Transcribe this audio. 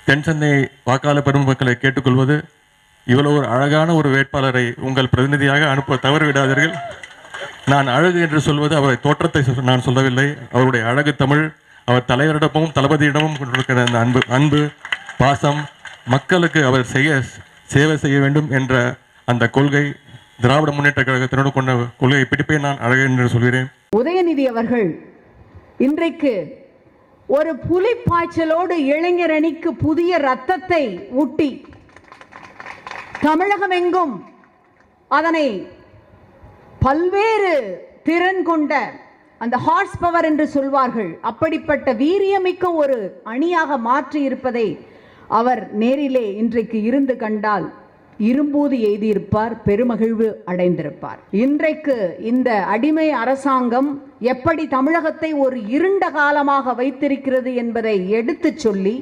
தென்சென்னை வாக்காளர் பெருமக்களை கேட்டுக்கொள்வது, இவ்வளவு ஒரு அழகான ஒரு வேட்பாளரை உங்கள் பிரதிநிதியாக அனுப்ப தவறிவிடாதீர்கள். நான் அழகு என்று சொல்வது அவருடைய தோற்றத்தை நான் சொல்லவில்லை. அவருடைய அழகு தமிழ், அவர் தலைவரிடமும் தளபதியிடமும் கொண்டிருக்கிற அந்த அன்பு பாசம், மக்களுக்கு அவர் சேவை செய்ய வேண்டும் என்ற அந்த கொள்கை, திராவிட முன்னேற்ற கழகத்தினோடு கொண்ட கொள்கையை பிடிப்பே நான் அழகு என்று சொல்கிறேன். உதயநிதி அவர்கள் இன்றைக்கு ஒரு புலிப்பாய்ச்சலோடு இளைஞர் அணிக்கு புதிய ரத்தத்தை ஊட்டி தமிழகம் எங்கும் அதனை பல்வேறு திறன் கொண்ட அந்த ஹார்ஸ் பவர் என்று சொல்வார்கள், அப்படிப்பட்ட வீரியமிக்க ஒரு அணியாக மாற்றி இருப்பதை அவர் நேரிலே இன்றைக்கு இருந்து கண்டால் இரும்பூது எய்தியிருப்பார், பெருமகிழ்வு அடைந்திருப்பார். இன்றைக்கு இந்த அடிமை அரசாங்கம் எப்படி தமிழகத்தை ஒரு இருண்ட காலமாக வைத்திருக்கிறது என்பதை எடுத்துச் சொல்லி